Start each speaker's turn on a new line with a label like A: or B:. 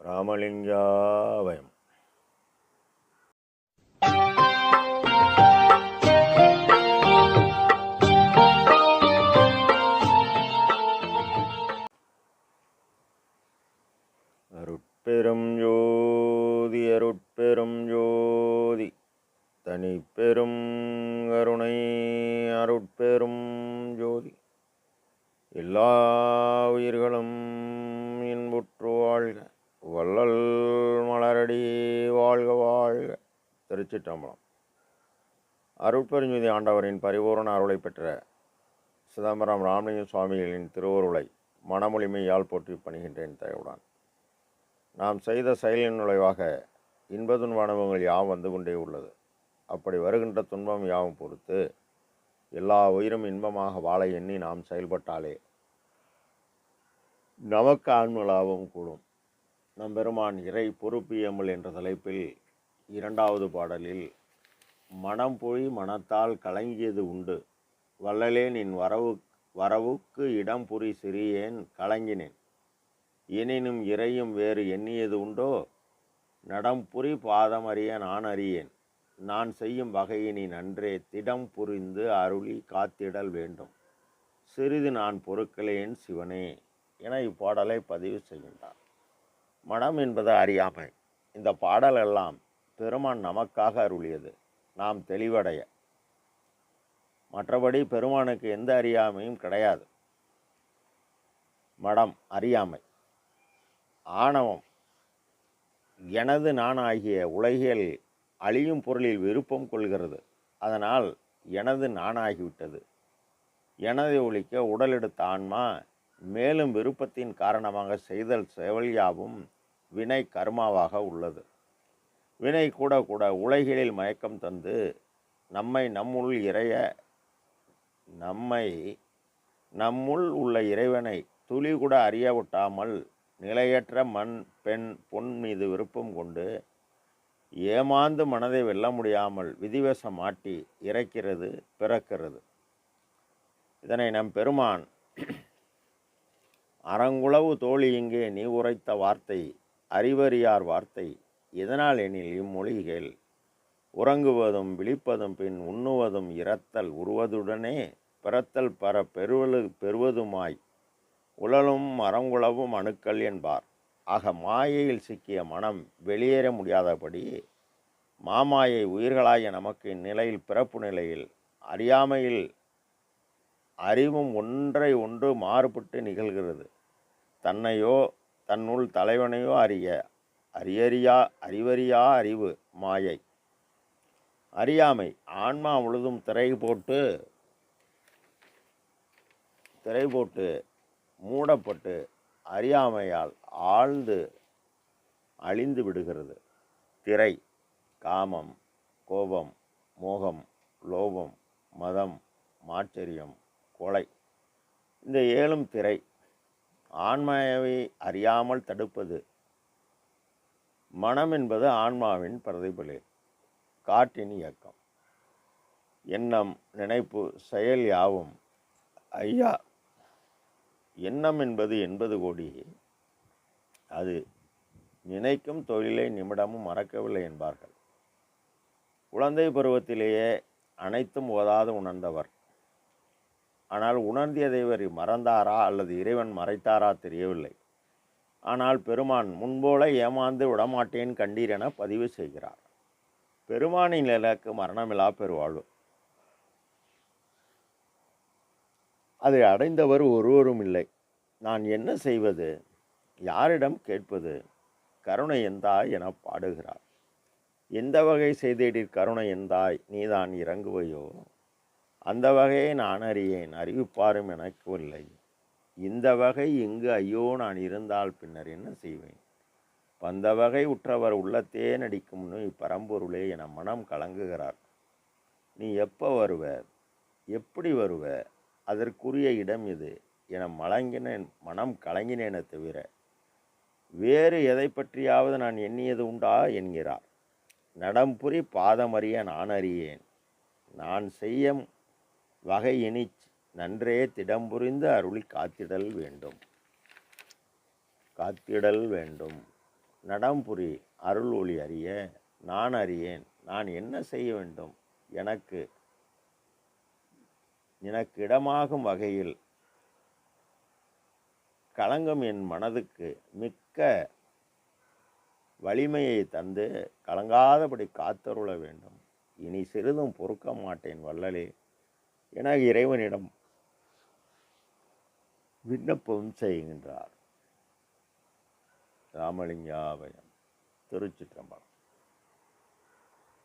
A: ராமலிங்காவயம். அருட்பெரும் ஜோதி அருட்பெரும் ஜோதி தனிப்பெரும் கருணை அருட்பெரும் ஜோதி. எல்லா உயிர்களும் இன்புற்று வாழ்க, வள்ளல் மலரடி வாழ்க வாழ்க. திருச்சிற்றம்பலம். அருட்பெருஞ்சுதி ஆண்டவரின் பரிபூரண அருளை பெற்ற சிதம்பரம் ராமலிங்க சுவாமிகளின் திருவருளை மனமொழிமையால் போற்றி பணிகின்றேன் தயவுடன். நாம் செய்த செயலின் நுழைவாக இன்ப துன்ப அனுபவங்கள் யாவும் வந்து கொண்டே உள்ளது. அப்படி வருகின்ற துன்பம் யாவும் பொறுத்து எல்லா உயிரும் இன்பமாக வாழ எண்ணி நாம் செயல்பட்டாலே நமக்கு ஆன்மலாவும் கூடும். நம் பெருமான் இறை பொறுப்பியமல் என்ற தலைப்பில் 2வது பாடலில் மனம் போய் மனத்தால் கலங்கியது உண்டு, வள்ளலே நின் வரவுக்கு இடம் புரி சிறியேன் கலங்கினேன், எனினும் இறையும் வேறு எண்ணியது உண்டோ, நடம்புரி பாதம் அறிய நான் அறியேன், நான் செய்யும் வகையினி நன்றே திடம் புரிந்து அருளி காத்திடல் வேண்டும், சிறிது நான் பொறுக்கலேன் சிவனே என இப்பாடலை பதிவு செய்கின்றார். மனம் என்பது அறியாமை. இந்த பாடலெல்லாம் பெருமான் நமக்காக அருளியது, நாம் தெளிவடைய. மற்றபடி பெருமானுக்கு எந்த அறியாமையும் கிடையாது. மடம் அறியாமை, ஆணவம், எனது நான் ஆகிய உலகியல் அழியும் பொருளில் விருப்பம் கொள்கிறது. அதனால் எனது நானாகிவிட்டது. எனதை ஒழிக்க உடலெடுத்த ஆன்மா மேலும் விருப்பத்தின் காரணமாக செய்தல் செயல்யாவும் வினை கர்மாவாக உள்ளது. வினை கூட கூட உலகிலில் மயக்கம் தந்து நம்மை நம்முள் உள்ள இறைவனை துளி கூட அறிய விட்டாமல் நிலையற்ற மண் பெண் பொன் மீது விருப்பம் கொண்டு ஏமாந்து மனதை வெல்ல முடியாமல் விதிவசம் மாட்டி இறைக்கிறது, பிறக்கிறது. இதனை நம் பெருமான் அறங்குளவு தோழி இங்கே நீ உரைத்த வார்த்தை அறிவறியார் வார்த்தை, இதனால் எனில் இம்மொழிகள் உறங்குவதும் விழிப்பதும் பின் உண்ணுவதும் இரத்தல் உருவதுடனே பிறத்தல் பெறுவதுமாய் உழலும் மரங்குளவும் அணுக்கள் என்பார். ஆக மாயையில் சிக்கிய மனம் வெளியேற முடியாதபடி மாமாயை உயிர்களாகிய நமக்கு இந்நிலையில் பிறப்பு நிலையில் அறியாமையில் அறிவும் ஒன்றை ஒன்று மாறுபட்டு நிகழ்கிறது. தன்னையோ தன்னுள் தலைவனையோ அறிவறியா அறிவு மாயை. அறியாமை ஆன்மா முழுதும் திரை போட்டு மூடப்பட்டு அறியாமையால் ஆழ்ந்து அழிந்து விடுகிறது. திரை காமம், கோபம், மோகம், லோபம், மதம், மாச்சரியம், கொலை, இந்த 7 திரை ஆன்மாவை அறியாமல் தடுப்பது. மனம் என்பது ஆன்மாவின் பிரதிபலி, காற்றின் இயக்கம். எண்ணம், நினைப்பு, செயல் யாவும் ஐயா. எண்ணம் என்பது 80 கோடி. அது நினைக்கும் தொழிலை நிமிடமும் மறக்கவில்லை என்பார்கள். குழந்தை பருவத்திலேயே அனைத்தும் ஓதாது உணர்ந்தவர். ஆனால் உணர்ந்தியதை மறந்தாரா அல்லது இறைவன் மறைத்தாரா தெரியவில்லை. ஆனால் பெருமான் முன்போல ஏமாந்து விடமாட்டேன் கண்டீர் என பதிவு செய்கிறார். பெருமானின் இலக்கு மரணமில்லா பெருவாழ்வு. அதை அடைந்தவர் ஒருவரும் இல்லை. நான் என்ன செய்வது, யாரிடம் கேட்பது, கருணை எந்தாய் என பாடுகிறார். எந்த வகை செய்தேடிற் கருணை எந்தாய் நீதான் இறங்குவையோ, அந்த வகையை நான் அறியேன் அறிவிப்பாரும் எனக்கு இல்லை. இந்த வகை இங்கு ஐயோ நான் இருந்தால் பின்னர் என்ன செய்வேன், பந்த வகை உற்றவர் உள்ளத்தே நடிக்கும் இப்பரம்பொருளே என மனம் கலங்குகிறார். நீ எப்போ வருவ, எப்படி வருவ, அதற்குரிய இடம் இது என மனம் கலங்கினேனே தவிர வேறு எதை பற்றியாவது நான் எண்ணியது உண்டா என்கிறார். நடம்புரி பாதமறிய நான் அறியேன், நான் செய்யும் வகை இனி நன்றே திடம்புரிந்து அருளி காத்திடல் வேண்டும். நடம்புரி அருள் ஒளி அறிய நான் அறியேன். நான் என்ன செய்ய வேண்டும்? எனக்கு இடமாகும் வகையில் களங்கம் என் மனதுக்கு மிக்க வலிமையை தந்து கலங்காதபடி காத்தருள வேண்டும். இனி சிறிதும் பொறுக்க மாட்டேன் வள்ளலே என இறைவனிடம் விண்ணப்பம் செய்கின்றார். ராமலிங்காபயம். திருச்சிற்றம்பலம்.